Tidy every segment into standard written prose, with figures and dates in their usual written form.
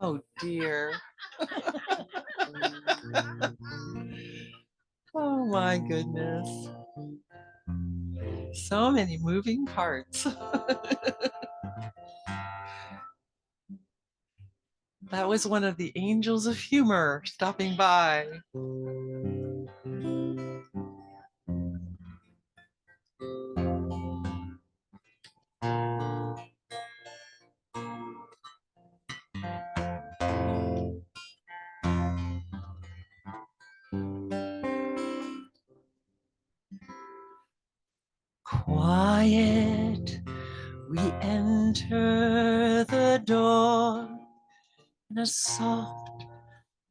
Oh dear. Oh my goodness. So many moving parts. That was one of the angels of humor stopping by. Quiet, we enter the door, and a soft,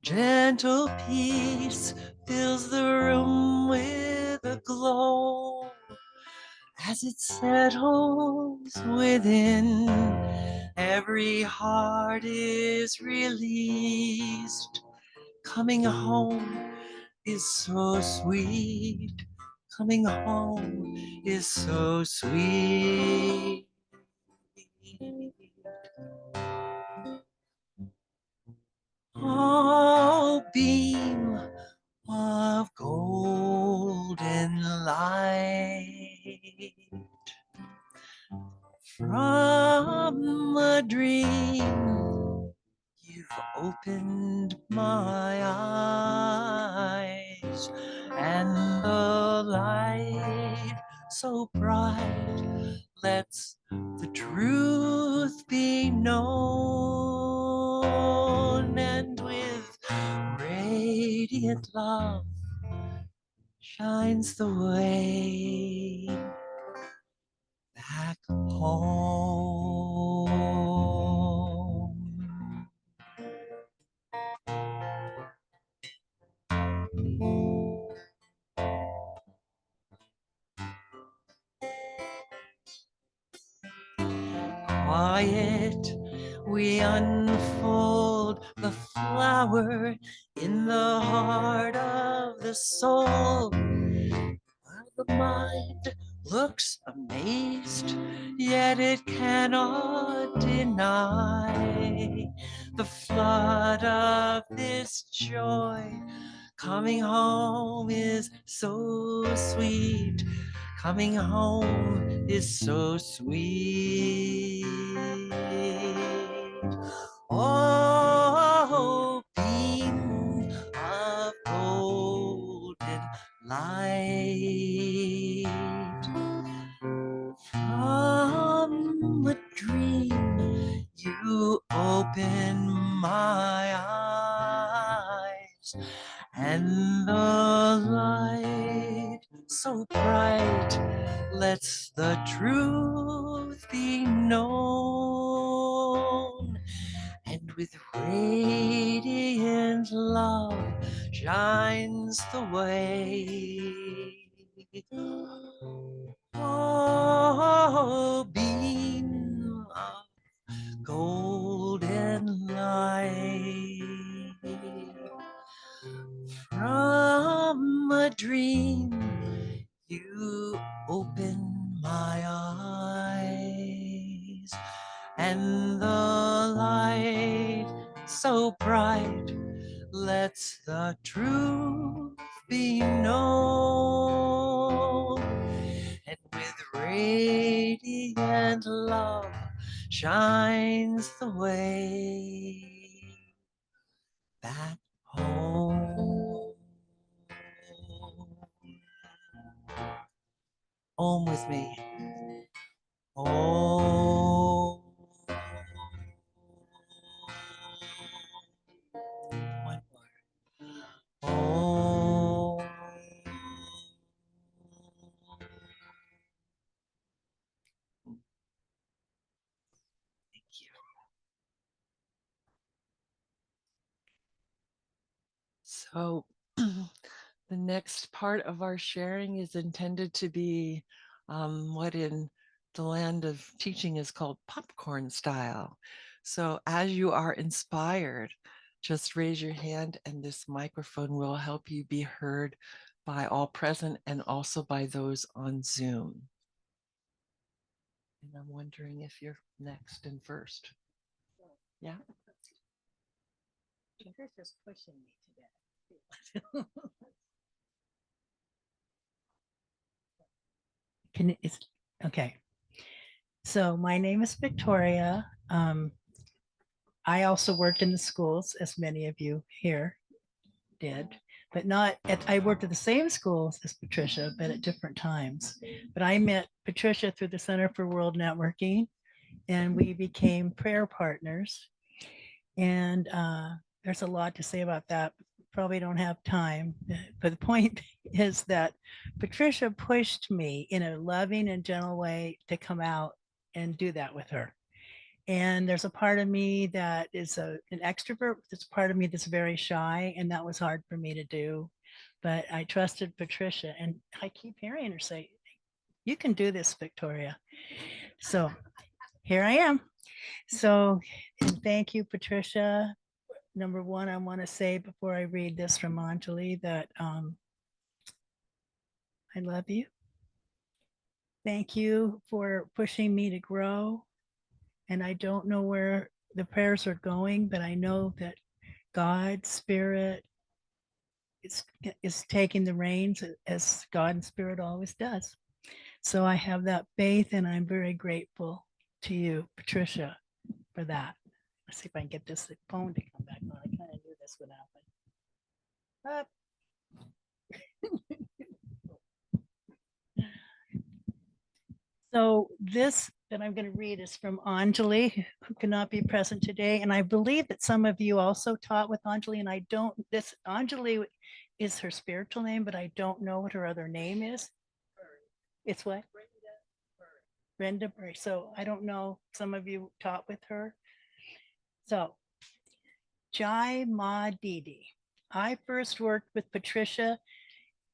gentle peace fills the room with a glow. As it settles within, every heart is released. Coming home is so sweet. Coming home is so sweet. Oh, beam of golden light from a dream. You've opened my eyes, and the light so bright lets the truth be known, and with radiant love shines the way back home. Quiet, we unfold the flower in the heart of the soul. While the mind looks amazed, yet it cannot deny the flood of this joy. Coming home is so sweet. Coming home is so sweet. Oh, beam of golden light from a dream, you open my eyes, and the light so bright lets the truth be known, and with radiant love shines the way. Oh, beam of golden light from a dream, you open my eyes, and the light so bright lets the truth be known, and with radiant love shines the way back home. Home with me. Home. One more. Home. Thank you. So the next part of our sharing is intended to be what in the land of teaching is called popcorn style. So as you are inspired, just raise your hand and this microphone will help you be heard by all present and also by those on Zoom. And I'm wondering if you're next and first. Yeah. Patricia's pushing me today. It's okay. So my name is Victoria. I also worked in the schools, as many of you here did, but not at, I worked at the same schools as Patricia, but at different times. But I met Patricia through the Center for World Networking, and we became prayer partners. And there's a lot to say about that. Probably don't have time. But the point is that Patricia pushed me in a loving and gentle way to come out and do that with her. And there's a part of me that is an extrovert. There's a part of me that's very shy, and that was hard for me to do. But I trusted Patricia, and I keep hearing her say, "You can do this, Victoria." So here I am. So, and thank you, Patricia. Number one, I want to say before I read this from Anjali that I love you. Thank you for pushing me to grow. And I don't know where the prayers are going, but I know that God, Spirit is, is taking the reins as God and Spirit always does. So I have that faith, and I'm very grateful to you, Patricia, for that. Let's see if I can get this phone to come back on. I kind of knew this would happen. So this that I'm going to read is from Anjali, who cannot be present today. And I believe that some of you also taught with Anjali. And I don't, this Anjali is her spiritual name, but I don't know what her other name is. It's what? Brenda Bray. So I don't know. Some of you taught with her. So Jai Ma Didi. I first worked with Patricia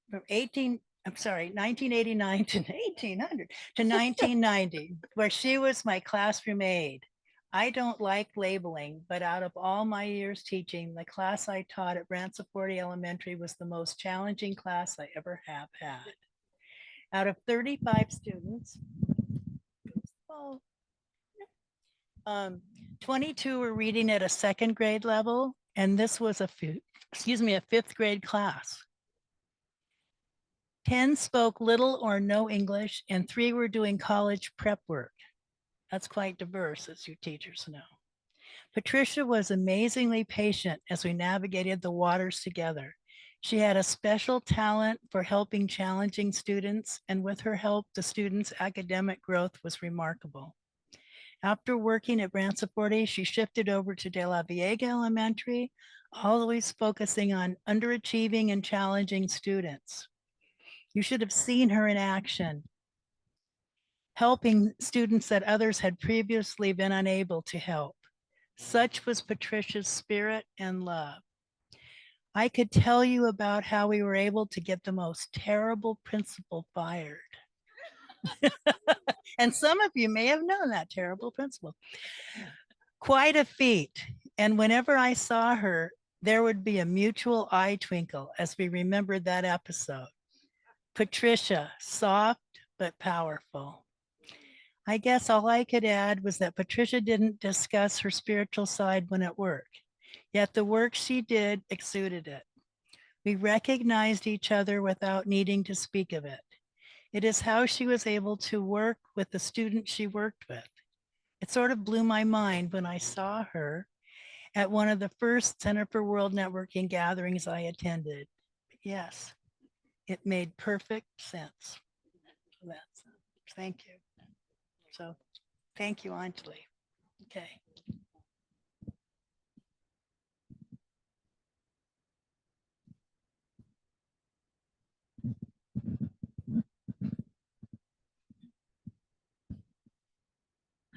from 1989 to 1800 to 1990, where she was my classroom aide. I don't like labeling, but out of all my years teaching, the class I taught at Branciforte Elementary was the most challenging class I ever have had. Out of 35 students, oh, 22 were reading at a second grade level, and this was a fifth grade class. 10 spoke little or no English, and 3 were doing college prep work. That's quite diverse, as you teachers know. Patricia was amazingly patient as we navigated the waters together. She had a special talent for helping challenging students, and with her help, the students' academic growth was remarkable. After working at Branciforte, she shifted over to De La Viega Elementary, always focusing on underachieving and challenging students. You should have seen her in action, helping students that others had previously been unable to help. Such was Patricia's spirit and love. I could tell you about how we were able to get the most terrible principal fired. And some of you may have known that terrible principal. Quite a feat. And whenever I saw her, there would be a mutual eye twinkle as we remembered that episode. Patricia, soft but powerful. I guess all I could add was that Patricia didn't discuss her spiritual side when at work, yet the work she did exuded it. We recognized each other without needing to speak of it. It is how she was able to work with the students she worked with. It sort of blew my mind when I saw her at one of the first Center for World Networking gatherings I attended. Yes, it made perfect sense. Thank you. So thank you, Anjali. Okay.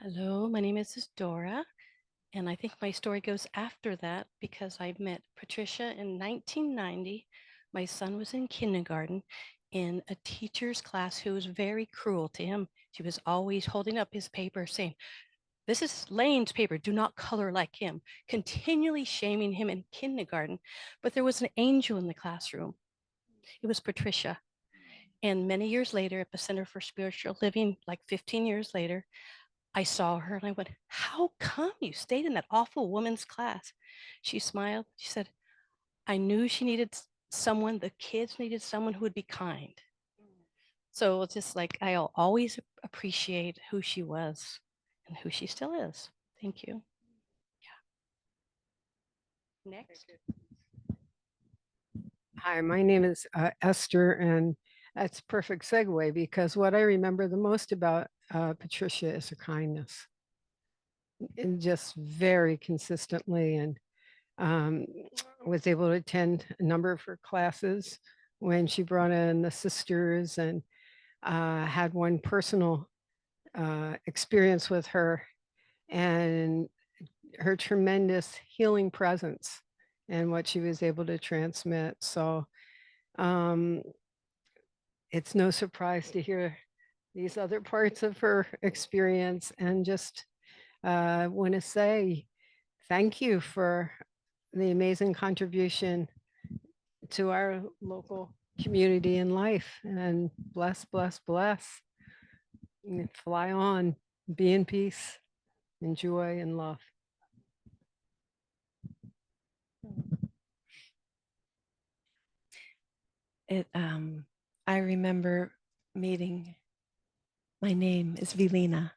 Hello, my name is Dora, and I think my story goes after that because I met Patricia in 1990. My son was in kindergarten in a teacher's class who was very cruel to him. She was always holding up his paper saying, "This is Lane's paper, do not color like him," continually shaming him in kindergarten. But there was an angel in the classroom. It was Patricia. And many years later, at the Center for Spiritual Living, like 15 years later, I saw her and I went, "How come you stayed in that awful woman's class?" She smiled. She said, "I knew she needed someone, the kids needed someone who would be kind." So it's just like I'll always appreciate who she was and who she still is. Thank you. Yeah. Next. Hi, my name is Esther, and that's a perfect segue because what I remember the most about Patricia is her kindness, and just very consistently, and um, was able to attend a number of her classes when she brought in the sisters, and had one personal experience with her and her tremendous healing presence and what she was able to transmit. So um, it's no surprise to hear these other parts of her experience, and just want to say thank you for the amazing contribution to our local community and life, and bless, bless, bless. And fly on, be in peace, and joy and love. It I remember meeting, my name is Velina.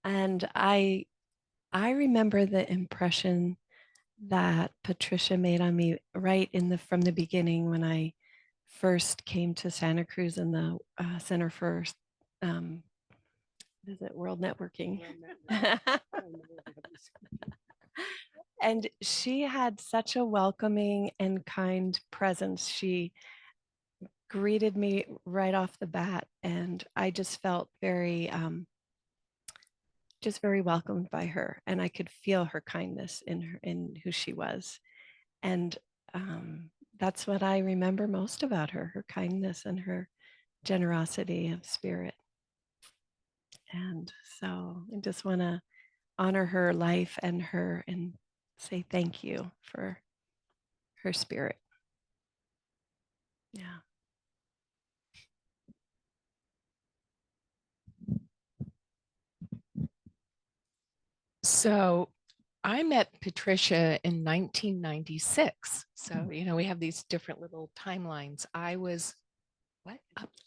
And I remember the impression that Patricia made on me right in the from the beginning when I first came to Santa Cruz in the Center for um, what is it, World Networking. And she had such a welcoming and kind presence. She greeted me right off the bat, and I just felt just very welcomed by her, and I could feel her kindness in her, in who she was. And that's what I remember most about her, her kindness and her generosity of spirit. And so I just want to honor her life and her and say thank you for her spirit. Yeah. So I met Patricia in 1996. So, we have these different little timelines. I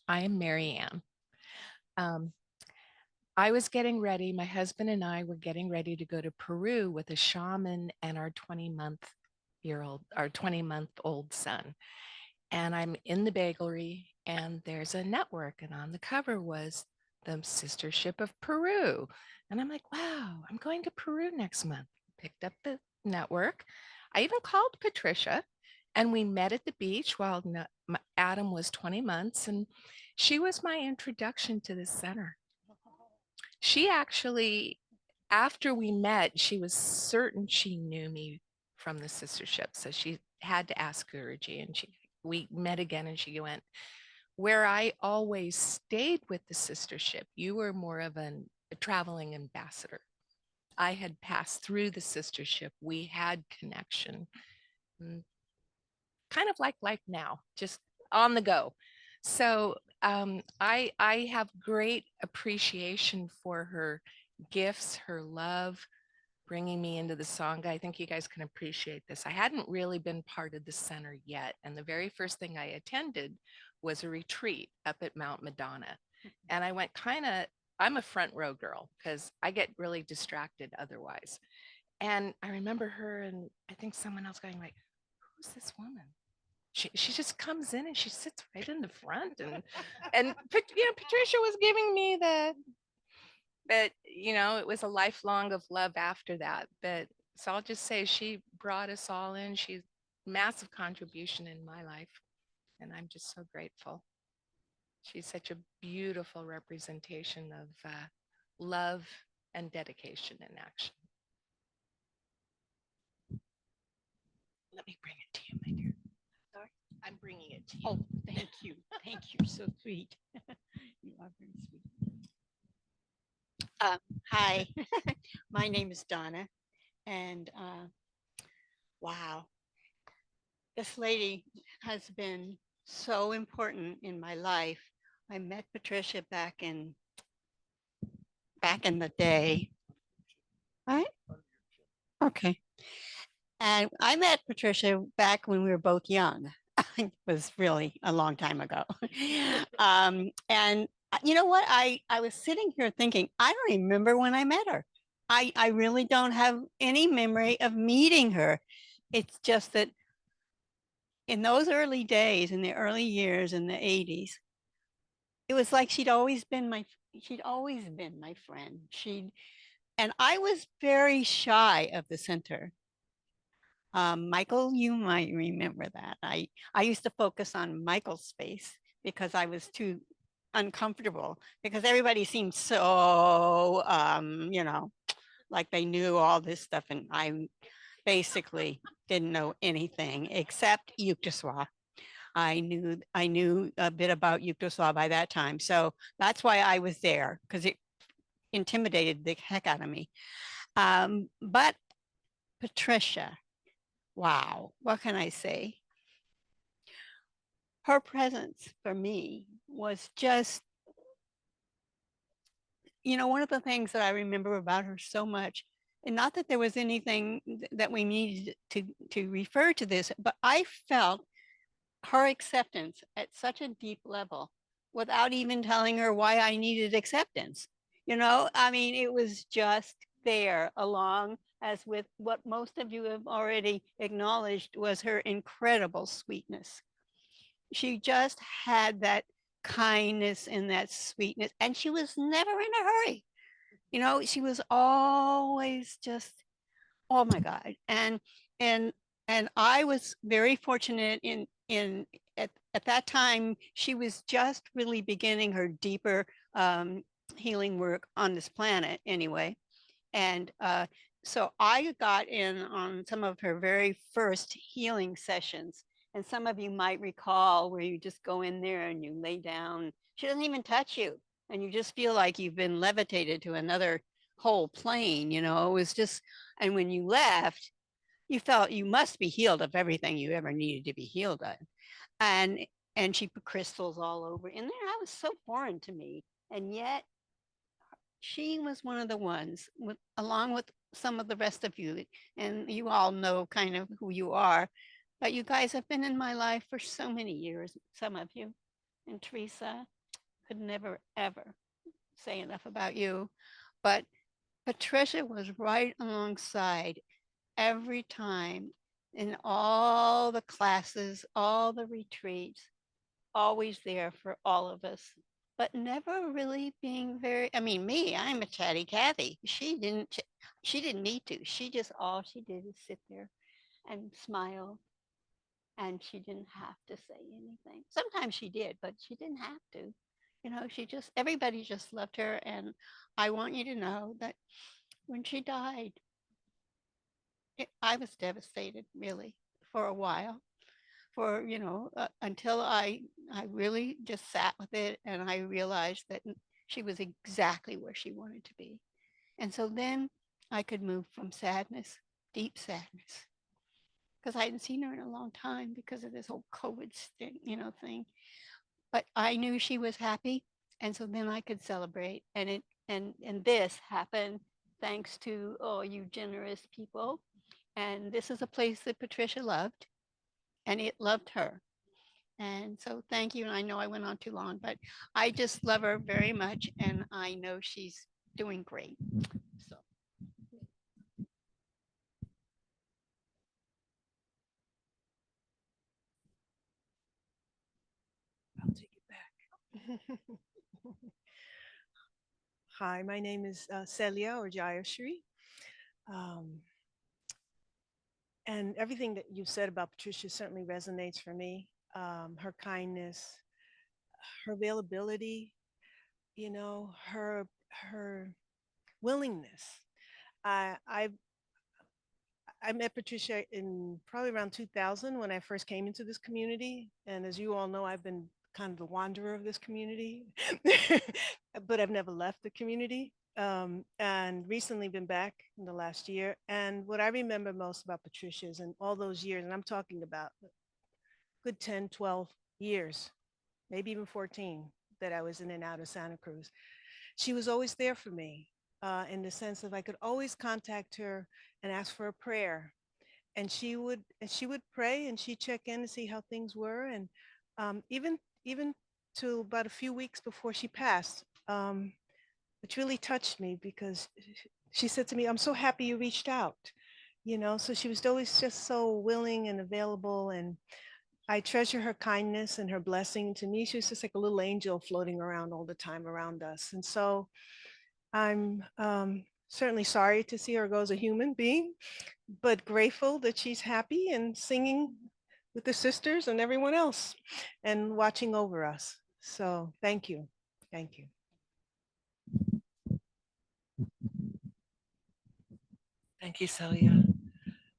am Mary Ann. I was getting ready, my husband and I were getting ready to go to Peru with a shaman and our 20-month-old son. And I'm in the bakery and there's a network, and on the cover was the Sistership of Peru. And I'm like, wow, I'm going to Peru next month. Picked up the network. I even called Patricia, and we met at the beach while Adam was 20 months. And she was my introduction to the center. She actually, after we met, she was certain she knew me from the sistership. So she had to ask Guruji, and we met again, and she went, where I always stayed with the sistership, you were more of a traveling ambassador. I had passed through the sistership. We had connection, kind of like life now, just on the go. So I have great appreciation for her gifts, her love, bringing me into the Sangha. I think you guys can appreciate this. I hadn't really been part of the center yet. And the very first thing I attended was a retreat up at Mount Madonna. And I went I'm a front row girl because I get really distracted otherwise. And I remember her and I think someone else going like, who's this woman? She just comes in and she sits right in the front, and Patricia was giving me but it was a lifelong of love after that. But so I'll just say she brought us all in. She's massive contribution in my life, and I'm just so grateful. She's such a beautiful representation of love and dedication in action. Let me bring it to you, my dear. Sorry, I'm bringing it to you. Oh, thank you. Thank you. So sweet. You are very sweet. Hi, my name is Donna. And wow, this lady has been so important in my life. I met Patricia back in back in the day. Right? Okay. And I met Patricia back when we were both young. It was really a long time ago. And you know what? I was sitting here thinking, I don't remember when I met her. I really don't have any memory of meeting her. It's just that in those early days, in the early years in the 80s, it was like she'd always been my friend. And I was very shy of the center. Michael, you might remember that. I used to focus on Michael's face because I was too uncomfortable because everybody seemed so, like they knew all this stuff. And I basically didn't know anything except Yukteswar. I knew a bit about Yukteswar by that time. So that's why I was there, because it intimidated the heck out of me. But Patricia, wow, what can I say? Her presence for me was just, one of the things that I remember about her so much, and not that there was anything that we needed to refer to this, but I felt her acceptance at such a deep level without even telling her why I needed acceptance. I mean, it was just there, along as with what most of you have already acknowledged was her incredible sweetness. She just had that kindness and that sweetness, and she was never in a hurry. She was always just, oh my God. And I was very fortunate at that time, she was just really beginning her deeper healing work on this planet anyway. And so I got in on some of her very first healing sessions. And some of you might recall where you just go in there and you lay down. She doesn't even touch you. And you just feel like you've been levitated to another whole plane. It was just, and when you left, you felt you must be healed of everything you ever needed to be healed of. And and she put crystals all over in there. That was so foreign to me. And yet she was one of the ones, along with some of the rest of you, and you all know kind of who you are, but you guys have been in my life for so many years, some of you. And Teresa, could never, ever say enough about you. But Patricia was right alongside every time in all the classes, all the retreats, always there for all of us, but never really being I mean, me, I'm a chatty Cathy. She didn't need to. All she did is sit there and smile, and she didn't have to say anything. Sometimes she did, but she didn't have to. Everybody just loved her. And I want you to know that when she died, I was devastated, really, for a while, until I really just sat with it, and I realized that she was exactly where she wanted to be. And so then I could move from sadness, deep sadness, because I hadn't seen her in a long time because of this whole COVID thing. But I knew she was happy, and so then I could celebrate. And this happened thanks to all you generous people. And this is a place that Patricia loved, and it loved her. And so thank you. And I know I went on too long, but I just love her very much. And I know she's doing great. So. I'll take it back. Hi, my name is Celia or Jayashri. And everything that you've said about Patricia certainly resonates for me. Her kindness, her availability, her willingness. I, I I met Patricia in probably around 2000 when I first came into this community. And as you all know, I've been kind of the wanderer of this community, but I've never left the community. And recently been back in the last year. And what I remember most about Patricia is in all those years, and I'm talking about good 10, 12 years, maybe even 14 that I was in and out of Santa Cruz. she was always there for me in the sense of I could always contact her and ask for a prayer. And she would pray and she'd check in to see how things were. And even to about a few weeks before she passed, which really touched me because she said to me, "I'm so happy you reached out." So she was always just so willing and available. And I treasure her kindness and her blessing. To me, she was just like a little angel floating around all the time around us. And so I'm certainly sorry to see her go as a human being, but grateful that she's happy and singing with the sisters and everyone else and watching over us. So thank you. Thank you. Thank you, Celia.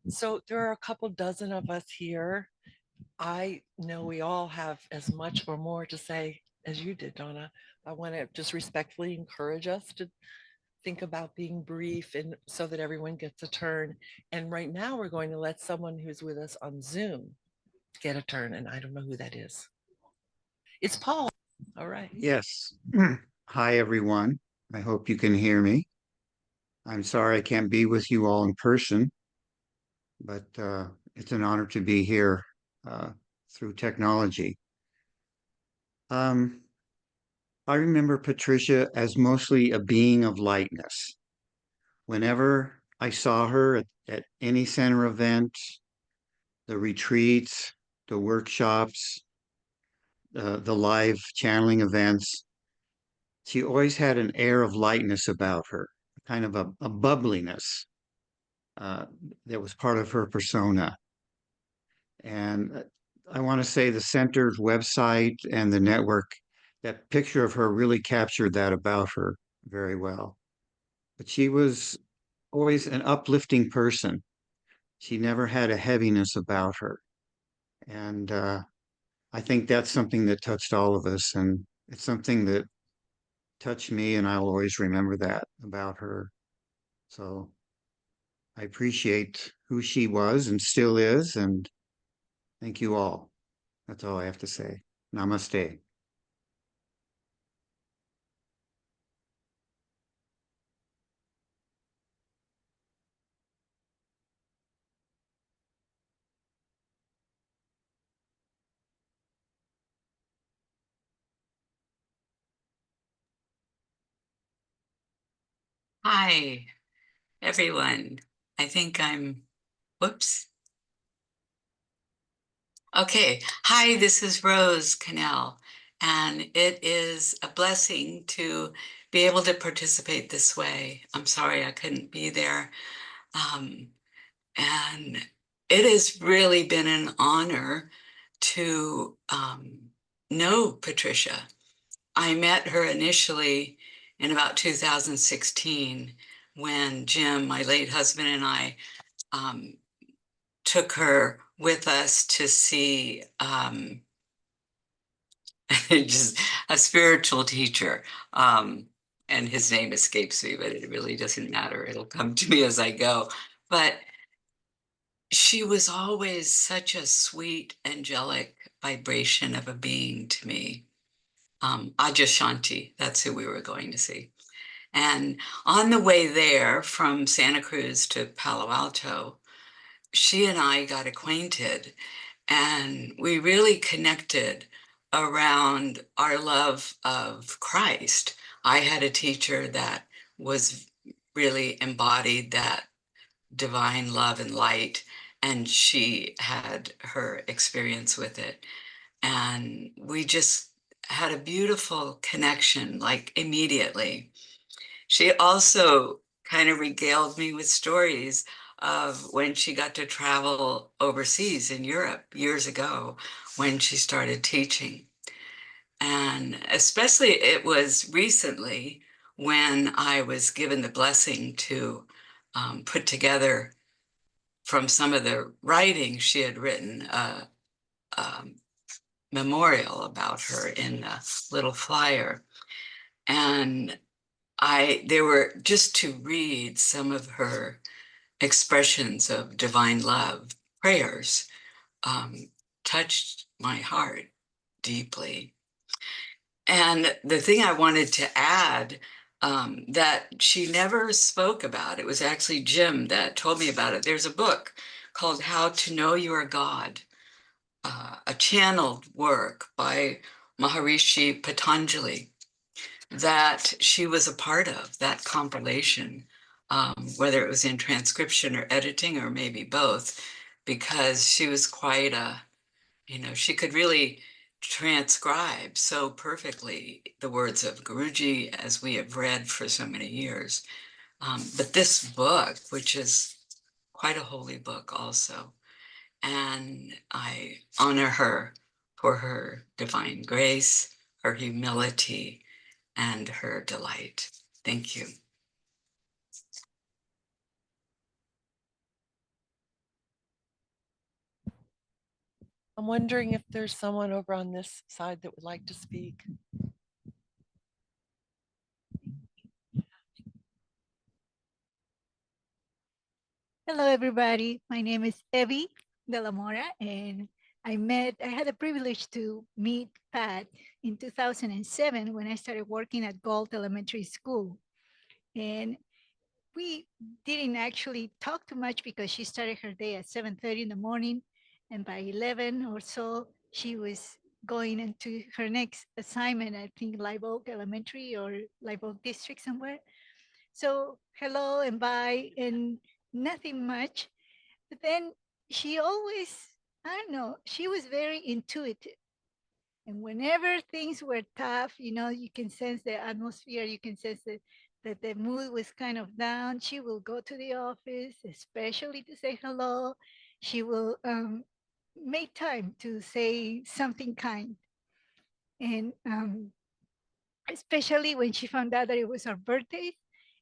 So there are a couple dozen of us here. I know we all have as much or more to say as you did, Donna. I want to just respectfully encourage us to think about being brief and so that everyone gets a turn. And right now we're going to let someone who's with us on Zoom get a turn. And I don't know who that is. It's Paul. All right. Yes. Hi, everyone. I hope you can hear me. I'm sorry I can't be with you all in person, but it's an honor to be here through technology. I remember Patricia as mostly a being of lightness. Whenever I saw her at any center event, the retreats, the workshops, the live channeling events, she always had an air of lightness about her, kind of a bubbliness that was part of her persona. And I want to say the center's website and the network, that picture of her really captured that about her very well. But she was always an uplifting person. She never had a heaviness about her. And I think that's something that touched all of us. And it's something that touched me, and I'll always remember that about her. So I appreciate who she was and still is. And thank you all. That's all I have to say. Namaste. Hi, everyone. I think whoops. Okay. Hi, this is Rose Cannell, and it is a blessing to be able to participate this way. I'm sorry I couldn't be there. And it has really been an honor to know Patricia. I met her initially in about 2016 when Jim, my late husband, and I took her with us to see just a spiritual teacher. And his name escapes me, but it really doesn't matter. It'll come to me as I go. But she was always such a sweet, angelic vibration of a being to me. Aja Shanti, that's who we were going to see. And on the way there from Santa Cruz to Palo Alto, she and I got acquainted and we really connected around our love of Christ. I had a teacher that was really embodied that divine love and light, and she had her experience with it. And we just had a beautiful connection, like immediately. She also kind of regaled me with stories of when she got to travel overseas in Europe years ago when she started teaching. And especially it was recently when I was given the blessing to put together from some of the writing she had written a memorial about her in a little flyer. And there were, just to read some of her expressions of divine love, prayers, touched my heart deeply. And the thing I wanted to add that she never spoke about. It was actually Jim that told me about it. There's a book called How to Know Your God, a channeled work by Maharishi Patanjali that she was a part of, that compilation, whether it was in transcription or editing or maybe both, because she was quite a, she could really transcribe so perfectly the words of Guruji as we have read for so many years. But this book, which is quite a holy book also, and I honor her for her divine grace, her humility, and her delight. Thank you. I'm wondering if there's someone over on this side that would like to speak. Hello, everybody. My name is Evie de la Mora, and I had the privilege to meet Pat in 2007 when I started working at Galt Elementary School. And we didn't actually talk too much because she started her day at 7:30 in the morning. And by 11 or so, she was going into her next assignment, I think Live Oak Elementary or Live Oak District somewhere. So hello and bye and nothing much. But then she always, I don't know, she was very intuitive. And whenever things were tough, you can sense the atmosphere, you can sense that the mood was kind of down. She will go to the office, especially to say hello. She will make time to say something kind. And especially when she found out that it was our birthday,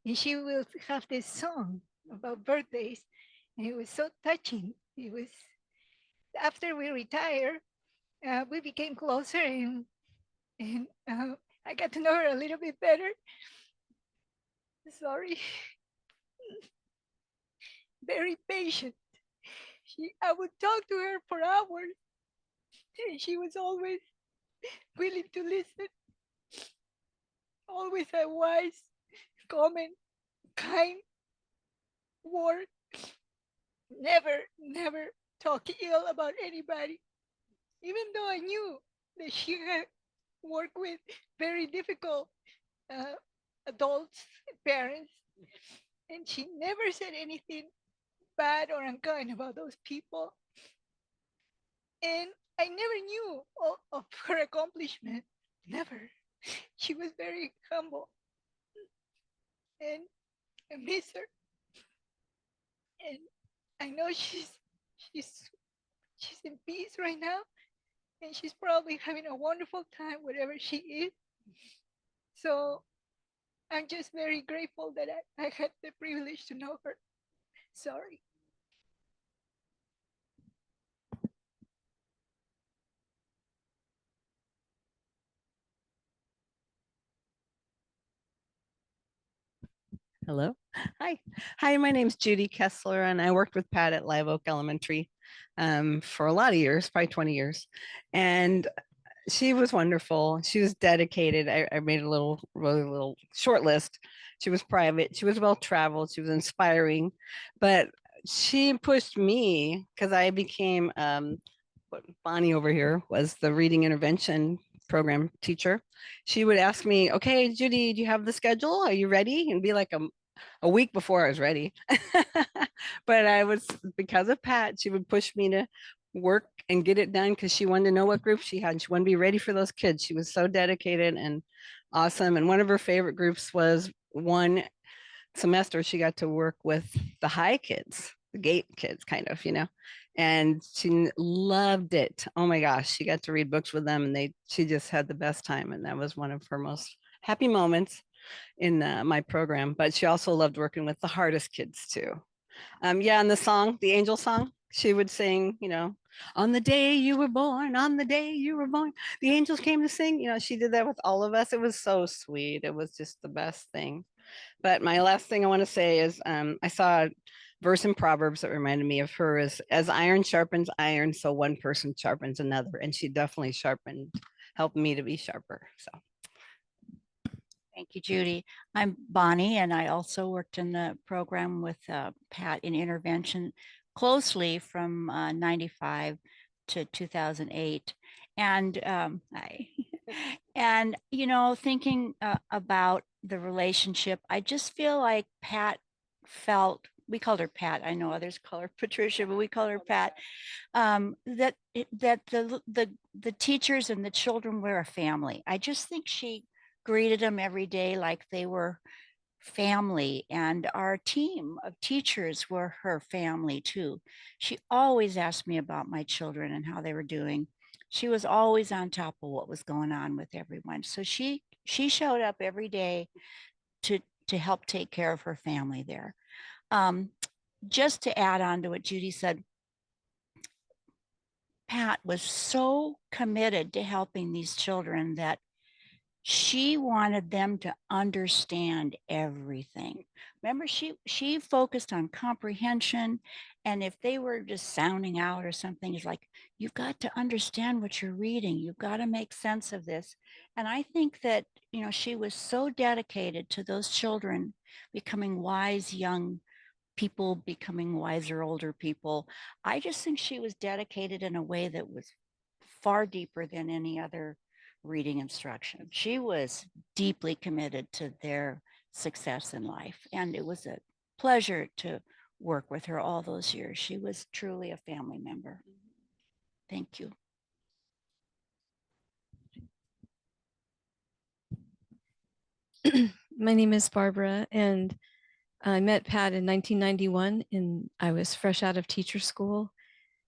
and she will have this song about birthdays. And it was so touching. It was after we retired, we became closer, and I got to know her a little bit better. Sorry. Very patient. I would talk to her for hours, and she was always willing to listen. Always a wise, comment, kind word. Never talk ill about anybody. Even though I knew that she had worked with very difficult adults, parents, and she never said anything bad or unkind about those people. And I never knew of her accomplishment. Never. She was very humble. And I miss her. And I know she's in peace right now. And she's probably having a wonderful time wherever she is. So I'm just very grateful that I had the privilege to know her. Sorry. Hello. Hi. Hi, my name's Judy Kessler, and I worked with Pat at Live Oak Elementary for a lot of years, probably 20 years. And she was wonderful. She was dedicated. I made a really little short list. She was private. She was well traveled. She was inspiring, but she pushed me because I became what Bonnie over here was the reading intervention program teacher. She would ask me, "Okay, Judy, do you have the schedule? Are you ready?" And be like a week before I was ready. But I was, because of Pat, she would push me to work and get it done because she wanted to know what group she had. She wanted to be ready for those kids. She was so dedicated and awesome. And one of her favorite groups was one semester she got to work with the high kids, the gate kids, kind of, and she loved it. Oh my gosh, she got to read books with them, and she just had the best time. And that was one of her most happy moments in my program. But she also loved working with the hardest kids too. Yeah, and the song, the angel song, she would sing, on the day you were born, on the day you were born, the angels came to sing. She did that with all of us. It was so sweet. It was just the best thing. But my last thing I want to say is I saw a verse in Proverbs that reminded me of her is, as iron sharpens iron, so one person sharpens another. And she definitely helped me to be sharper. So Thank you, Judy. I'm Bonnie, and I also worked in the program with Pat in intervention closely from 95 to 2008. And and thinking about the relationship, I just feel like Pat felt, we called her Pat. I know others call her Patricia, but we call her Pat. That the teachers and the children were a family. I just think she greeted them every day like they were family, and our team of teachers were her family too. She always asked me about my children and how they were doing. She was always on top of what was going on with everyone. So she showed up every day to help take care of her family there. Just to add on to what Judy said, Pat was so committed to helping these children that she wanted them to understand everything. Remember, she focused on comprehension, and if they were just sounding out or something, it's like, you've got to understand what you're reading. You've got to make sense of this. And I think that, she was so dedicated to those children becoming wise young people, becoming wiser older people. I just think she was dedicated in a way that was far deeper than any other reading instruction. She was deeply committed to their success in life, and it was a pleasure to work with her all those years. She was truly a family member. Thank you. My name is Barbara, and I met Pat in 1991, and I was fresh out of teacher school,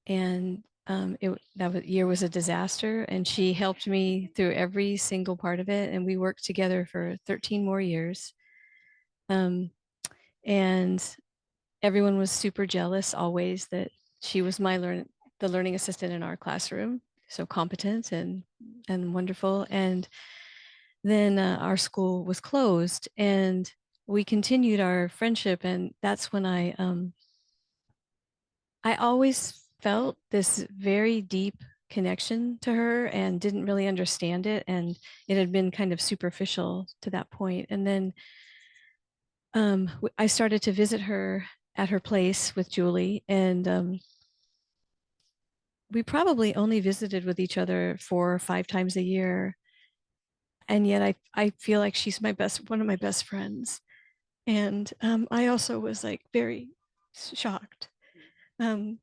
and that year was a disaster, and she helped me through every single part of it, and we worked together for 13 more years. And everyone was super jealous always that she was the learning assistant in our classroom, so competent and wonderful. And then our school was closed, and we continued our friendship, and that's when I always felt this very deep connection to her and didn't really understand it, and it had been kind of superficial to that point. And then I started to visit her at her place with Julie, and we probably only visited with each other 4 or 5 times a year, and yet I feel like she's one of my best friends. And I also was like very shocked, and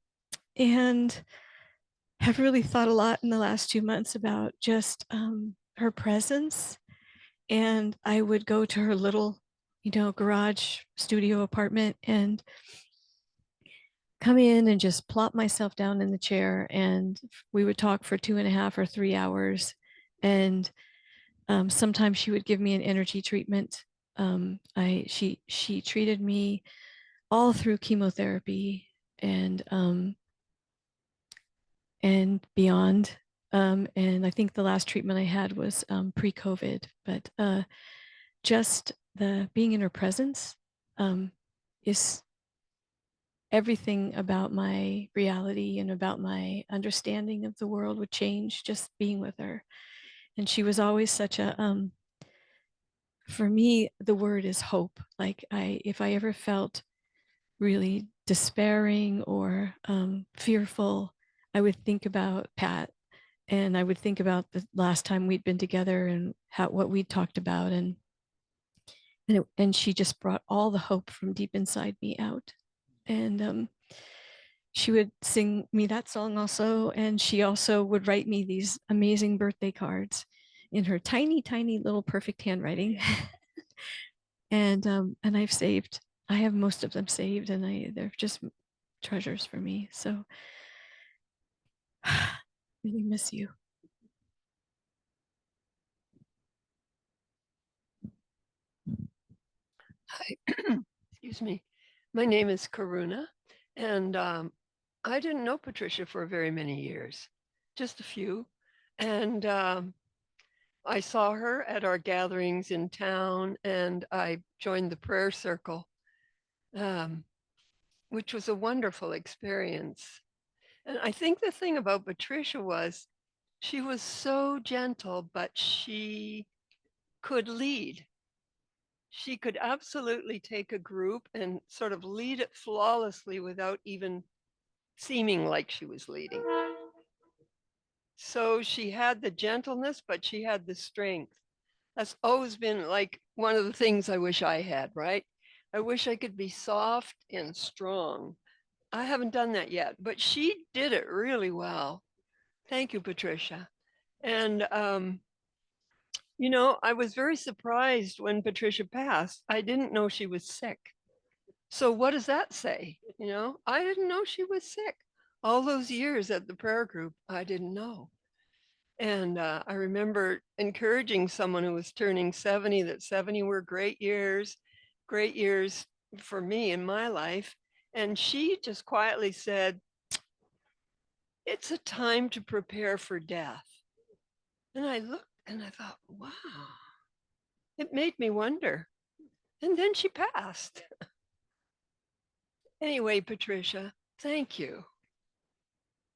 have really thought a lot in the last 2 months about just her presence. And I would go to her little, garage studio apartment and come in and just plop myself down in the chair, and we would talk for 2.5 or 3 hours. And sometimes she would give me an energy treatment. She treated me all through chemotherapy and beyond. And I think the last treatment I had was pre-COVID, but just the being in her presence is everything about my reality and about my understanding of the world would change just being with her. And she was always such a, for me, the word is hope. Like if I ever felt really despairing or fearful, I would think about Pat, and I would think about the last time we'd been together and what we'd talked about. And she just brought all the hope from deep inside me out. And she would sing me that song also. And she also would write me these amazing birthday cards in her tiny, tiny little perfect handwriting. And I have most of them saved, and they're just treasures for me. So really miss you. Hi, excuse me. My name is Karuna, and I didn't know Patricia for very many years, just a few. And I saw her at our gatherings in town, and I joined the prayer circle, which was a wonderful experience. And I think the thing about Patricia was she was so gentle, but she could lead. She could absolutely take a group and sort of lead it flawlessly without even seeming like she was leading. So she had the gentleness, but she had the strength. That's always been like one of the things I wish I had, right? I wish I could be soft and strong. I haven't done that yet, but she did it really well. Thank you, Patricia. And, you know, I was very surprised when Patricia passed. I didn't know she was sick. So what does that say? You know, I didn't know she was sick. All those years at the prayer group, I didn't know. And I remember encouraging someone who was turning 70 that 70 were great years for me in my life. And she just quietly said, it's a time to prepare for death. And I looked and I thought, wow, it made me wonder. And then she passed. Anyway, Patricia, thank you.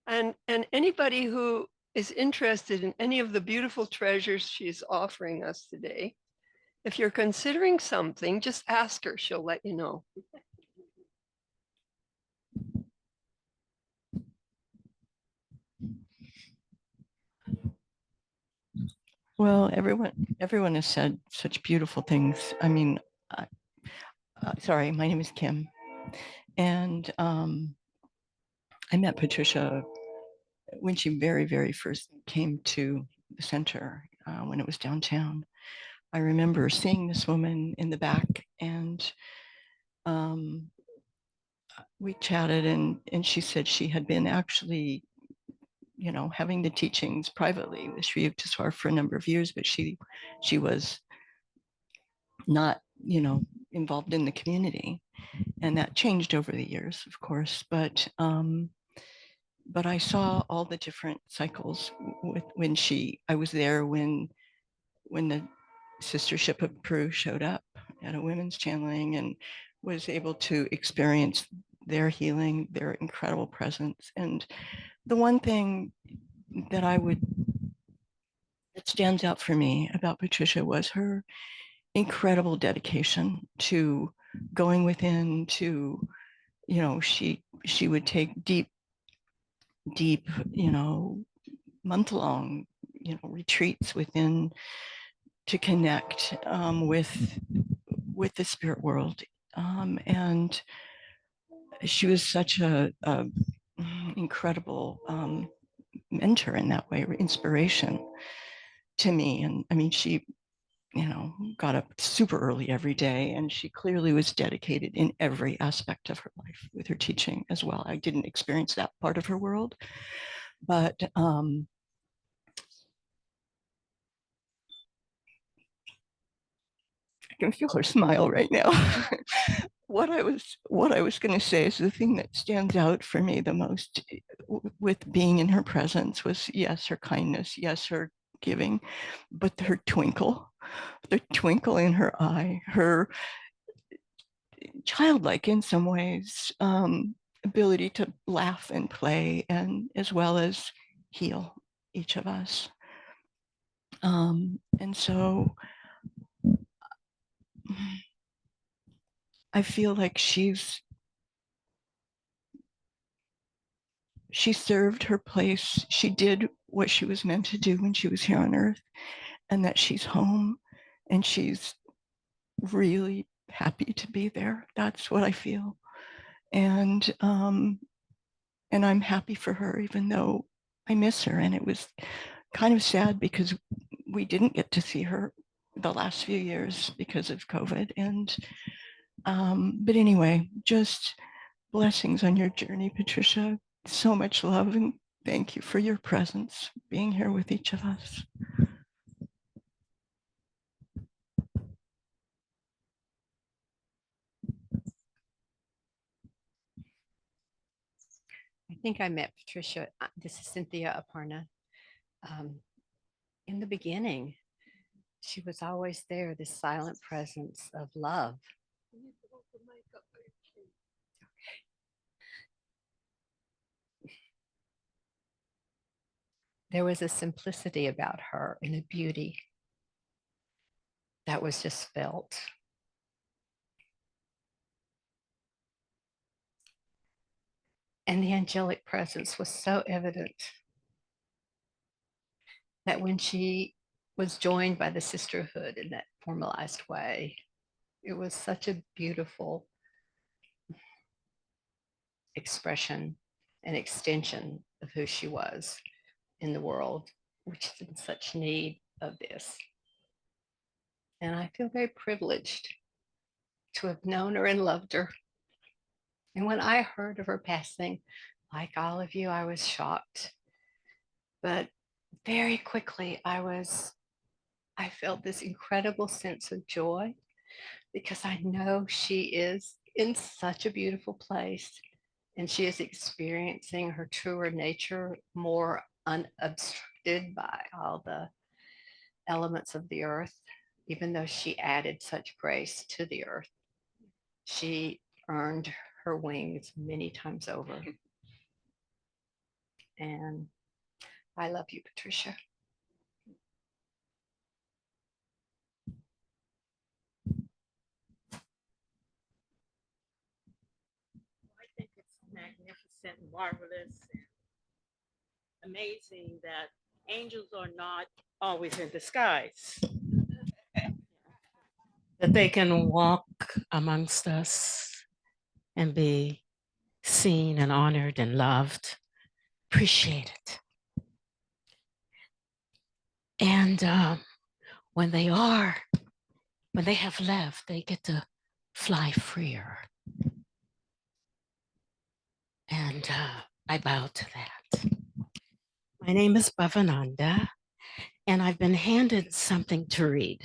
And anybody who is interested in any of the beautiful treasures she's offering us today, if you're considering something, just ask her, she'll let you know. Well, everyone has said such beautiful things. I mean, sorry, my name is Kim, and I met Patricia when she very first came to the center when it was downtown. I remember seeing this woman in the back, and we chatted, and she said she had been actually, you know, having the teachings privately with Sri Yukteswar for a number of years, but she was not, you know, involved in the community, and that changed over the years, of course. But I saw all the different cycles with when I was there when the Sistership of Peru showed up at a women's channeling and was able to experience their healing, their incredible presence. And the one thing that stands out for me about Patricia was her incredible dedication to going within, to, you know, she would take deep, you know, month-long, you know, retreats within to connect with the spirit world. And she was such a incredible mentor in that way, or inspiration to me. And I mean, she, you know, got up super early every day, and she clearly was dedicated in every aspect of her life with her teaching as well. I didn't experience that part of her world, but I can feel her smile right now. What I was going to say is the thing that stands out for me the most with being in her presence was, yes, her kindness, yes, her giving, but her twinkle, the twinkle in her eye, her childlike in some ways, ability to laugh and play, and as well as heal each of us. And so I feel like she served her place. She did what she was meant to do when she was here on earth, and that she's home and she's really happy to be there. That's what I feel. And I'm happy for her, even though I miss her. And it was kind of sad because we didn't get to see her the last few years because of COVID. And but anyway, just blessings on your journey, Patricia. So much love, and thank you for your presence, being here with each of us. I think I met Patricia. This is Cynthia Aparna. In the beginning, she was always there, this silent presence of love. There was a simplicity about her and a beauty that was just felt. And the angelic presence was so evident that when she was joined by the sisterhood in that formalized way, it was such a beautiful expression and extension of who she was in the world, which is in such need of this. And I feel very privileged to have known her and loved her. And when I heard of her passing, like all of you, I was shocked. But very quickly, I felt this incredible sense of joy because I know she is in such a beautiful place and she is experiencing her truer nature more unobstructed by all the elements of the earth, even though she added such grace to the earth. She earned her wings many times over. And I love you, Patricia. I think it's magnificent, marvelous, and amazing that angels are not always in disguise. That they can walk amongst us and be seen and honored and loved, appreciated. And when they have left, they get to fly freer. And I bow to that. My name is Bhavananda, and I've been handed something to read.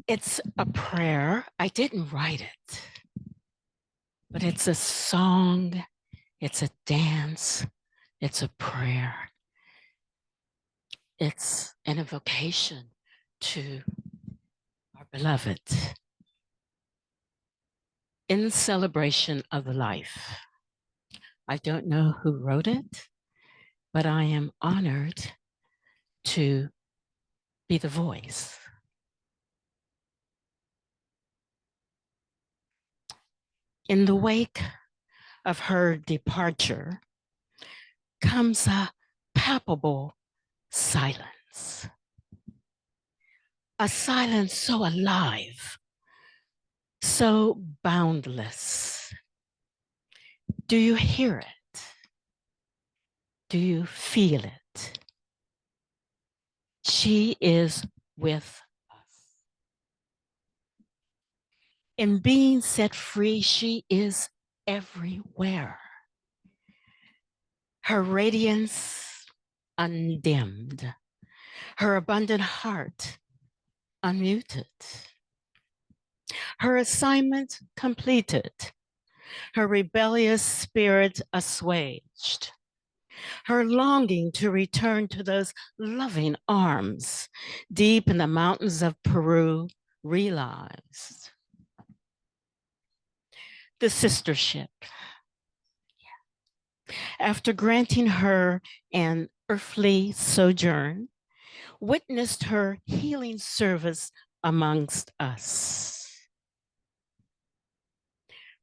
It's a prayer. I didn't write it, but it's a song, it's a dance, it's a prayer. It's an invocation to our beloved in celebration of life. I don't know who wrote it, but I am honored to be the voice. In the wake of her departure comes a palpable silence. A silence so alive, so boundless. Do you hear it? Do you feel it? She is with us. In being set free, she is everywhere. Her radiance undimmed, her abundant heart unmuted, her assignment completed, her rebellious spirit assuaged, her longing to return to those loving arms deep in the mountains of Peru realized. The sistership, after granting her an earthly sojourn, witnessed her healing service amongst us.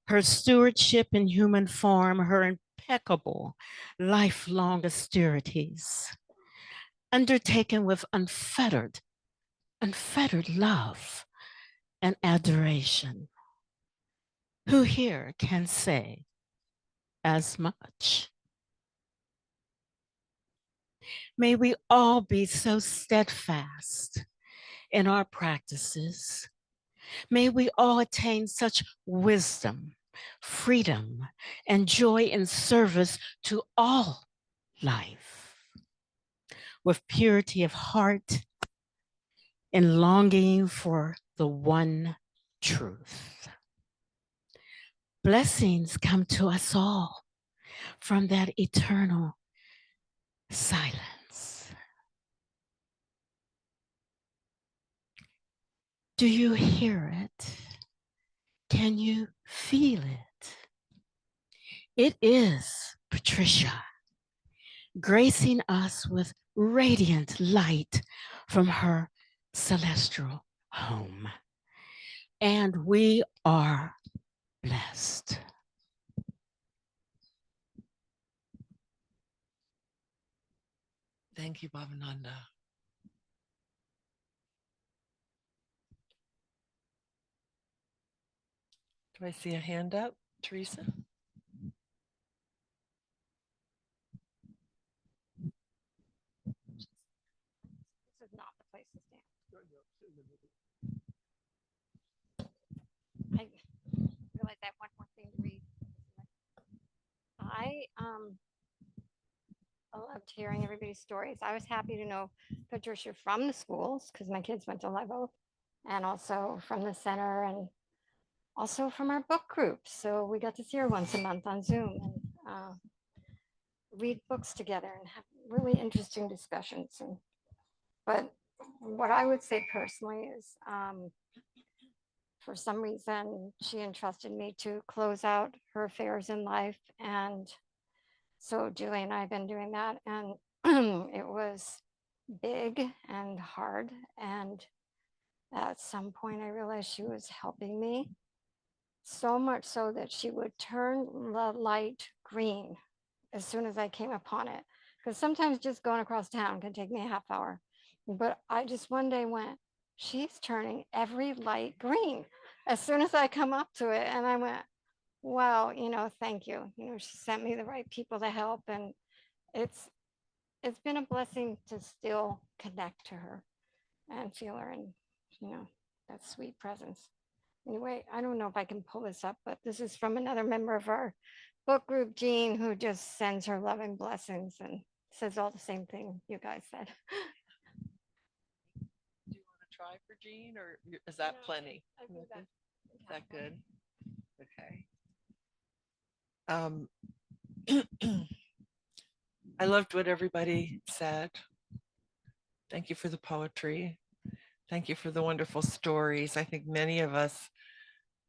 Her stewardship in human form, her impeccable lifelong austerities, undertaken with unfettered love and adoration. Who here can say as much? May we all be so steadfast in our practices. May we all attain such wisdom, freedom, and joy in service to all life, with purity of heart and longing for the one truth. Blessings come to us all from that eternal silence. Do you hear it? Can you feel it? It is Patricia, gracing us with radiant light from her celestial home. And we are blessed. Thank you, Bhavananda. Do I see a hand up, Teresa? This is not the place to stand. I realized I have one more thing to read. I loved hearing everybody's stories. I was happy to know Patricia from the schools because my kids went to Live Oak, and also from the center, and also from our book group. So we got to see her once a month on Zoom and read books together and have really interesting discussions. But what I would say personally is, for some reason, she entrusted me to close out her affairs in life. And so Julie and I have been doing that. And it was big and hard. And at some point, I realized she was helping me so much so that she would turn the light green as soon as I came upon it. Because sometimes just going across town can take me a half hour. But I just one day went, she's turning every light green as soon as I come up to it. And I went, wow, thank you. She sent me the right people to help. And it's been a blessing to still connect to her and feel her and, that sweet presence. Anyway, I don't know if I can pull this up, but this is from another member of our book group, Jean, who just sends her loving blessings and says all the same thing you guys said. Do you want to try for Jean, or is that plenty? Is that good? Okay. I loved what everybody said. Thank you for the poetry. Thank you for the wonderful stories. I think many of us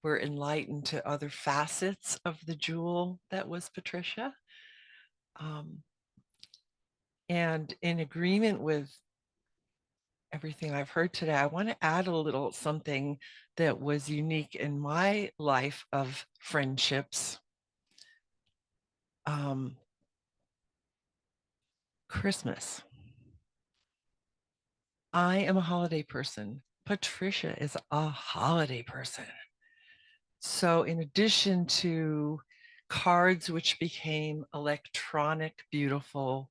were enlightened to other facets of the jewel that was Patricia. And in agreement with everything I've heard today, I want to add a little something that was unique in my life of friendships. Christmas. I am a holiday person. Patricia is a holiday person. So in addition to cards, which became electronic, beautiful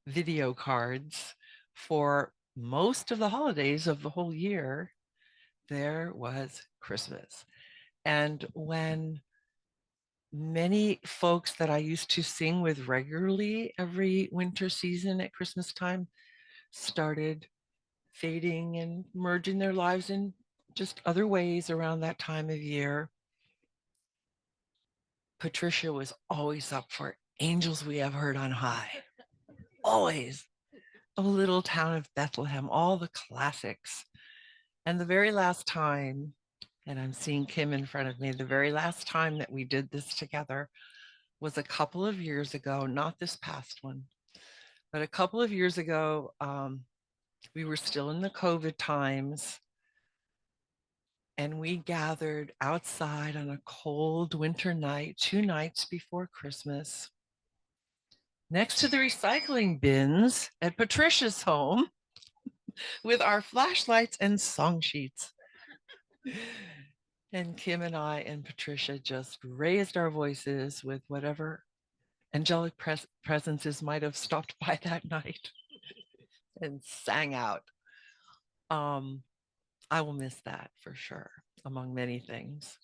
video cards for most of the holidays of the whole year, there was Christmas. And when many folks that I used to sing with regularly every winter season at Christmas time started fading and merging their lives in just other ways around that time of year, Patricia was always up for Angels We Have Heard on High. Always. A Little Town of Bethlehem, all the classics. And the very last time, and I'm seeing Kim in front of me, the very last time that we did this together was a couple of years ago, not this past one, but a couple of years ago. We were still in the COVID times, and we gathered outside on a cold winter night, 2 nights before Christmas, next to the recycling bins at Patricia's home with our flashlights and song sheets. And Kim and I and Patricia just raised our voices with whatever angelic presences might have stopped by that night and sang out. I will miss that for sure, among many things.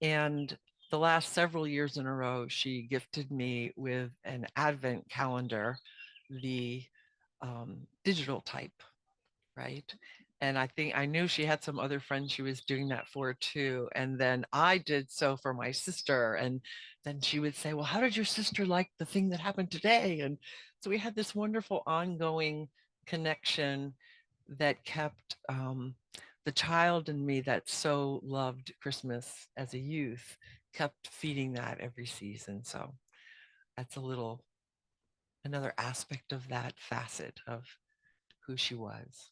And the last several years in a row, she gifted me with an advent calendar, the digital type, right? And I think I knew she had some other friends she was doing that for too. And then I did so for my sister. And then she would say, well, how did your sister like the thing that happened today? And so we had this wonderful ongoing connection that kept the child in me that so loved Christmas as a youth, kept feeding that every season. So that's another aspect of that facet of who she was.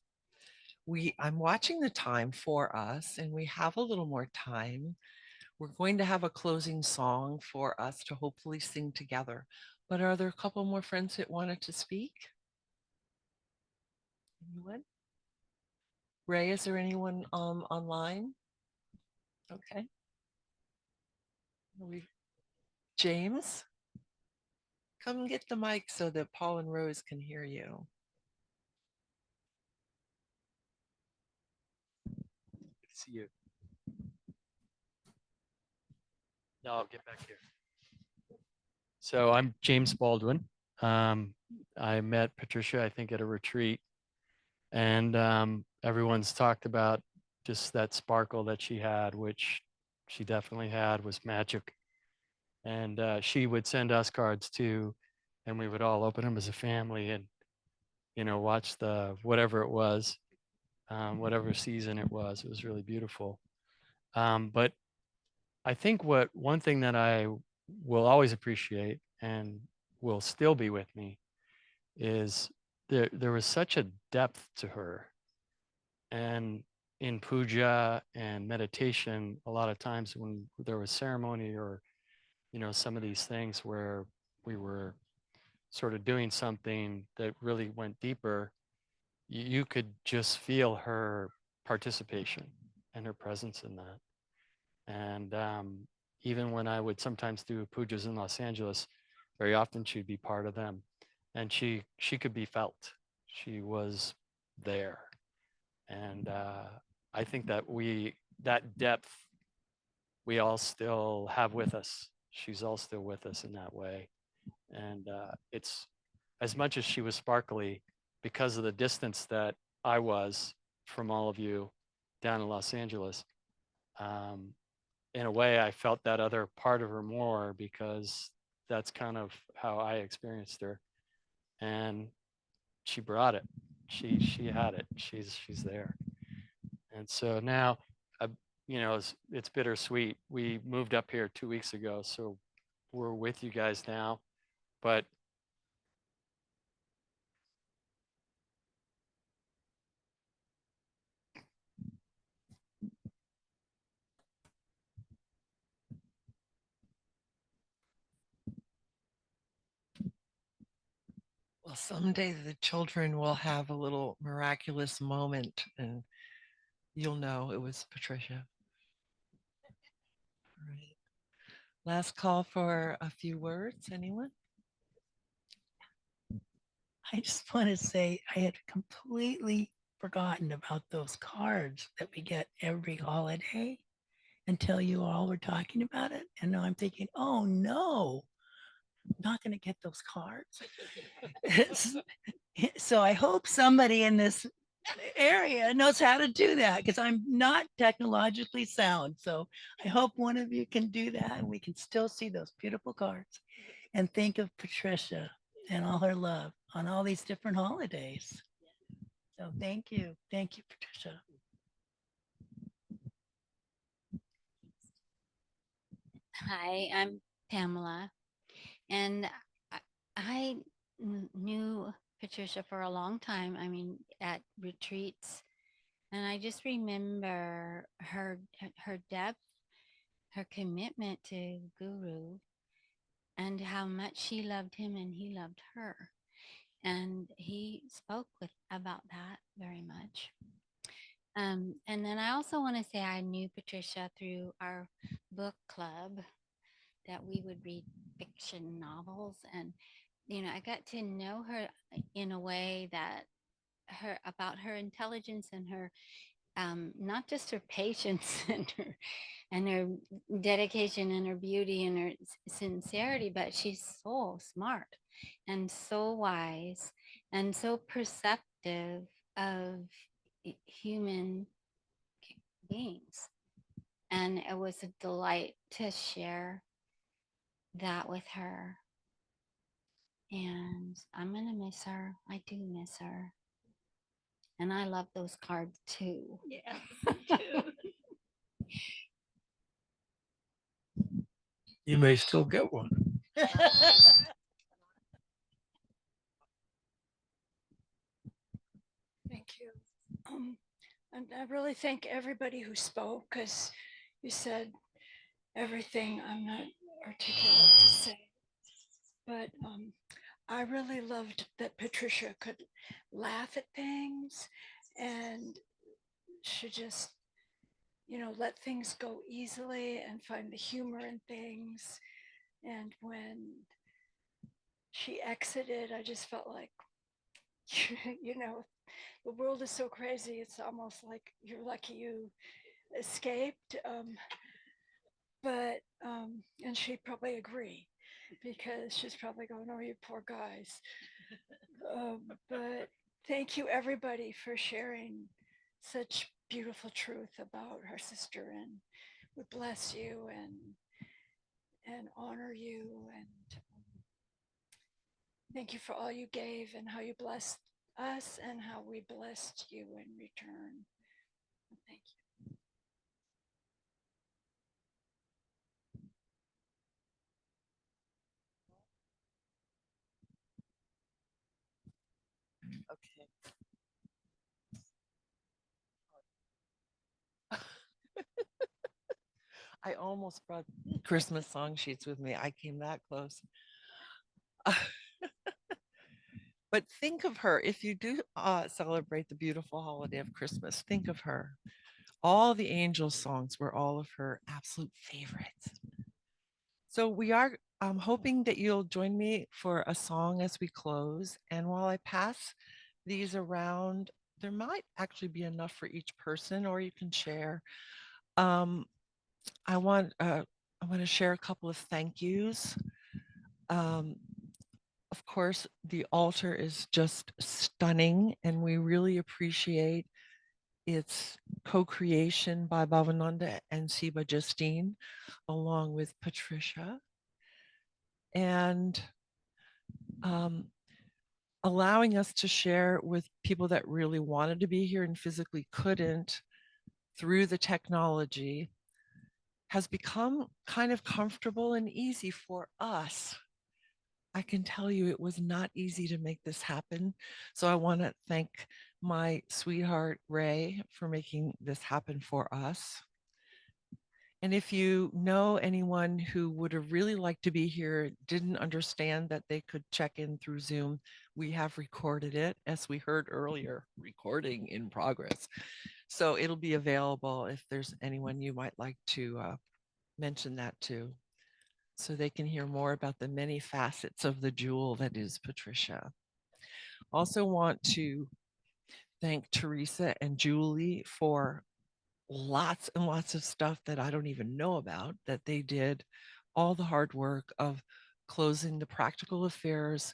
I'm watching the time for us, and we have a little more time. We're going to have a closing song for us to hopefully sing together. But are there a couple more friends that wanted to speak? Anyone? Ray, is there anyone online? Okay. James, come get the mic so that Paul and Rose can hear you. See you. No, I'll get back here. So I'm James Baldwin. I met Patricia, I think, at a retreat, and everyone's talked about just that sparkle that she had, which she definitely had, was magic. And she would send us cards too, and we would all open them as a family and, watch the whatever it was, whatever season it was. It was really beautiful. But I think one thing that I will always appreciate and will still be with me is there was such a depth to her. And in puja and meditation, a lot of times when there was ceremony or, some of these things where we were sort of doing something that really went deeper, you could just feel her participation and her presence in that. And even when I would sometimes do pujas in Los Angeles, very often she'd be part of them, and she could be felt. She was there, and I think that that depth we all still have with us. She's all still with us in that way, and it's as much as she was sparkly because of the distance that I was from all of you down in Los Angeles. In a way, I felt that other part of her more because that's kind of how I experienced her, and she brought it. She had it. She's there, and so now, it's bittersweet. We moved up here 2 weeks ago, so we're with you guys now, but Well, someday the children will have a little miraculous moment and you'll know it was Patricia. All right. Last call for a few words. Anyone? I just want to say I had completely forgotten about those cards that we get every holiday until you all were talking about it. And now I'm thinking, oh no, I'm not going to get those cards. So I hope somebody in this area knows how to do that because I'm not technologically sound. So I hope one of you can do that and we can still see those beautiful cards and think of Patricia and all her love on all these different holidays. So thank you. Thank you, Patricia. Hi, I'm Pamela, and I knew Patricia for a long time. I mean, at retreats, and I just remember her depth, her commitment to Guru, and how much she loved him and he loved her, and he spoke about that very much. And then I also want to say I knew Patricia through our book club that we would read fiction novels, and I got to know her in a way that about her intelligence and her not just her patience and her dedication and her beauty and her sincerity, but she's so smart and so wise and so perceptive of human beings. And it was a delight to share that with her. And I'm going to miss her. I do miss her. And I love those cards too. Yeah. you may still get one. Thank you. And I really thank everybody who spoke because you said everything I'm not articulate to say. But I really loved that Patricia could laugh at things and she just, let things go easily and find the humor in things. And when she exited, I just felt like, the world is so crazy. It's almost like you're lucky you escaped. And she'd probably agree because she's probably going, oh, you poor guys. But thank you everybody for sharing such beautiful truth about her sister, and we bless you and honor you, and thank you for all you gave and how you blessed us and how we blessed you in return. Thank you. Okay. I almost brought Christmas song sheets with me. I came that close. But think of her. If you do celebrate the beautiful holiday of Christmas, think of her. All the angel songs were all of her absolute favorites. So we are hoping that you'll join me for a song as we close. And while I pass these around, there might actually be enough for each person, or you can share. I want to share a couple of thank yous. Of course, the altar is just stunning, and we really appreciate its co-creation by Bhavananda and Siba Justine, along with Patricia, and allowing us to share with people that really wanted to be here and physically couldn't through the technology has become kind of comfortable and easy for us. I can tell you it was not easy to make this happen. So I want to thank my sweetheart, Ray, for making this happen for us. And if you know anyone who would have really liked to be here, didn't understand that they could check in through Zoom, we have recorded it, as we heard earlier, recording in progress. So it'll be available if there's anyone you might like to mention that to, so they can hear more about the many facets of the jewel that is Patricia. Also want to thank Teresa and Julie for lots and lots of stuff that I don't even know about that they did, all the hard work of closing the practical affairs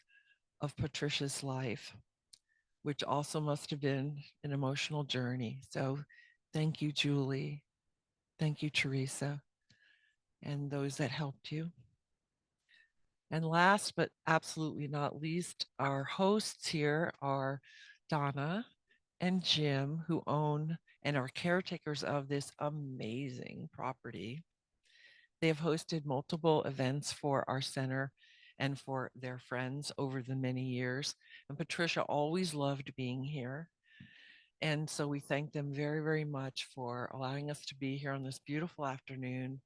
of Patricia's life, which also must have been an emotional journey. So thank you, Julie. Thank you, Teresa, and those that helped you. And last but absolutely not least, our hosts here are Donna and Jim, who own and are caretakers of this amazing property. They have hosted multiple events for our center and for their friends over the many years. And Patricia always loved being here. And so we thank them very, very much for allowing us to be here on this beautiful afternoon.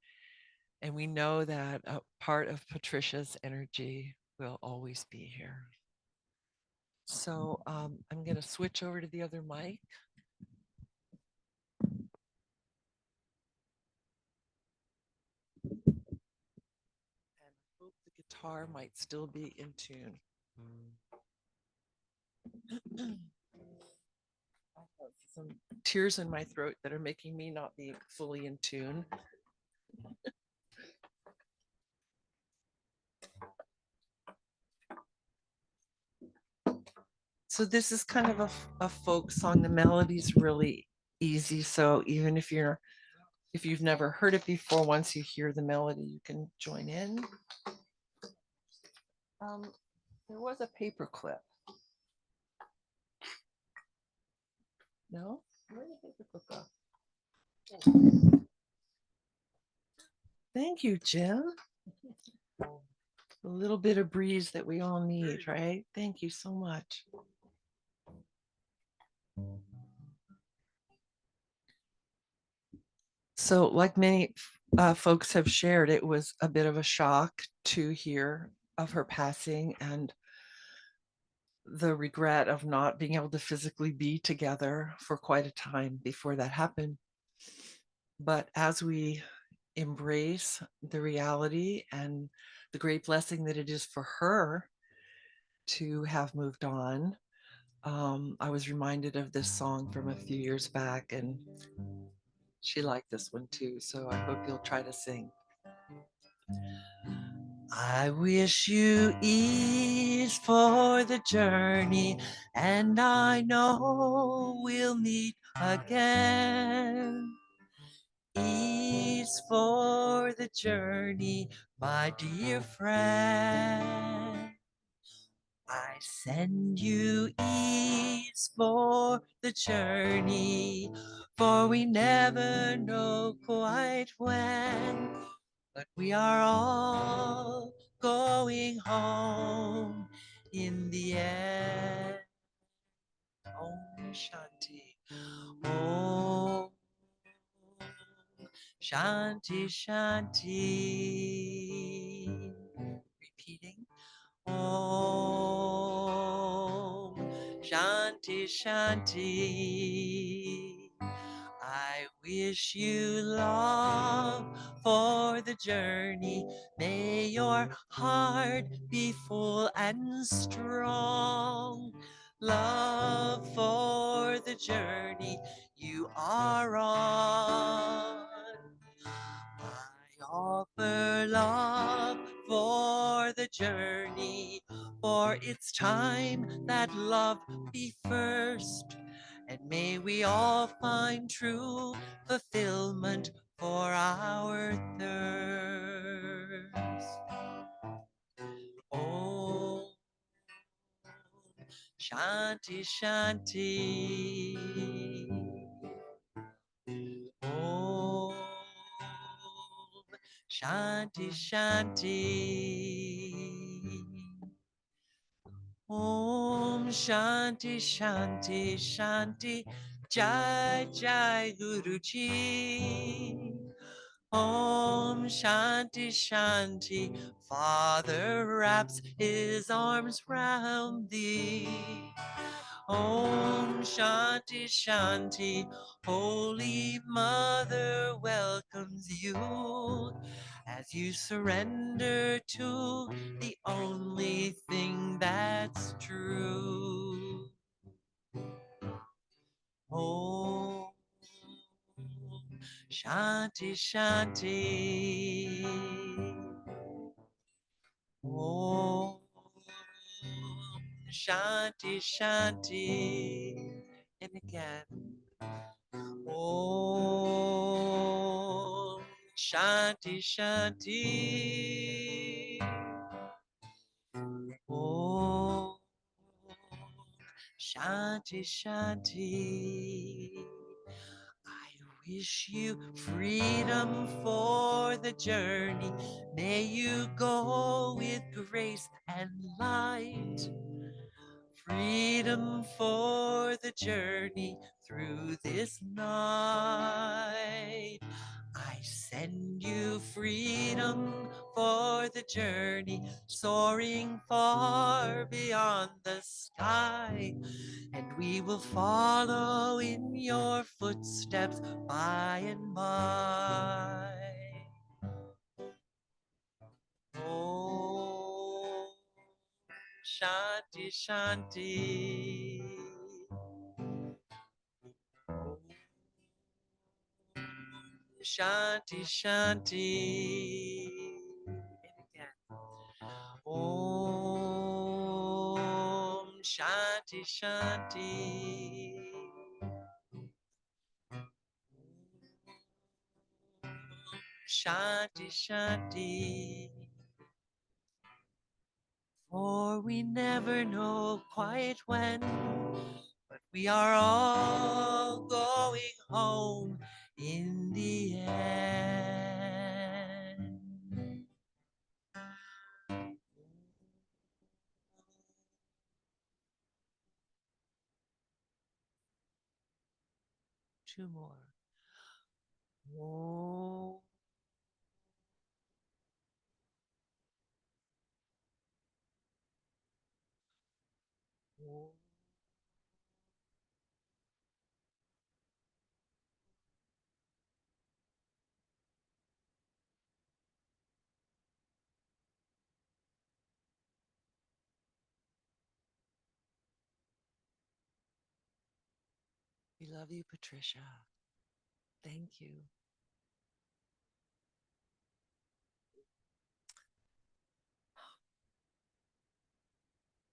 And we know that a part of Patricia's energy will always be here. So I'm going to switch over to the other mic. And I hope the guitar might still be in tune. I have some tears in my throat that are making me not be fully in tune. So this is kind of a folk song. The melody's really easy. So even if you've never heard it before, once you hear the melody, you can join in. There was a paper clip. No? Where did the paper clip go? Thank you, Jim. A little bit of breeze that we all need, right? Thank you so much. So, like many folks have shared, it was a bit of a shock to hear of her passing and the regret of not being able to physically be together for quite a time before that happened. But as we embrace the reality and the great blessing that it is for her to have moved on, I was reminded of this song from a few years back, and she liked this one too. So I hope you'll try to sing. I wish you ease for the journey, and I know we'll meet again. Ease for the journey, my dear friend. I send you ease for the journey, for we never know quite when, but we are all going home in the end. Om Shanti. Om Shanti Shanti. Repeating. Om Shanti Shanti. I wish you love for the journey. May your heart be full and strong. Love for the journey you are on. I offer love for the journey, for it's time that love be first. And may we all find true fulfillment for our thirst. Om Shanti Shanti. Om Shanti Shanti. Om Shanti Shanti Shanti. Jai Jai Guruji. Om Shanti Shanti. Father wraps his arms round thee. Om Shanti Shanti. Holy Mother welcomes you as you surrender to the only thing that's true. Om Shanti Shanti. Om Shanti Shanti. And again. Om Shanti Shanti. Om Shanti Shanti. I wish you freedom for the journey. May you go with grace and light. Freedom for the journey through this night. I send you freedom for the journey, soaring far beyond the sky. And we will follow in your footsteps by and by. Om Shanti Shanti. Shanti Shanti. And again. Om Shanti Shanti. Shanti Shanti. For we never know quite when, but we are all going home in the end. Two more. We love you, Patricia. Thank you.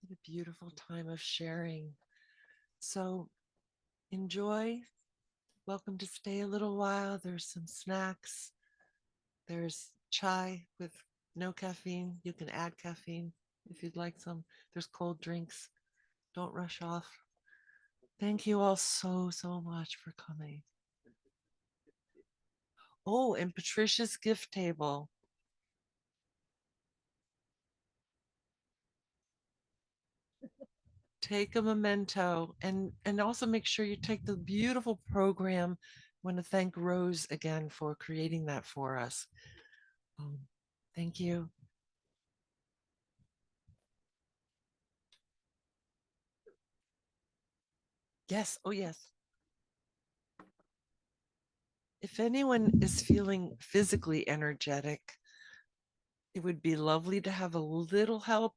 What a beautiful time of sharing. So enjoy. Welcome to stay a little while. There's some snacks. There's chai with no caffeine. You can add caffeine if you'd like some. There's cold drinks. Don't rush off. Thank you all so, so much for coming. Oh, and Patricia's gift table. Take a memento and also make sure you take the beautiful program. I want to thank Rose again for creating that for us. Thank you. Yes. Oh, yes. If anyone is feeling physically energetic, it would be lovely to have a little help.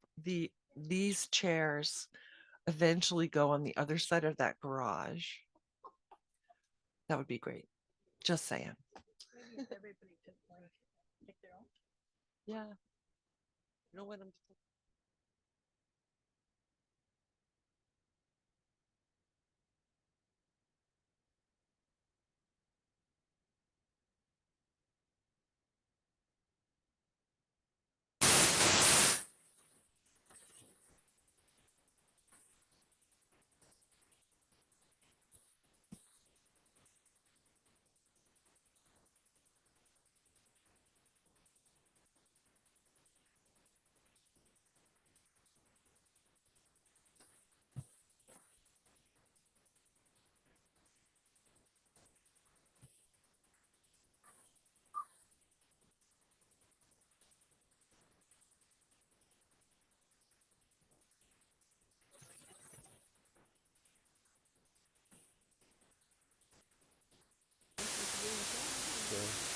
These chairs eventually go on the other side of that garage. That would be great. Just saying. Yeah. You know what I'm So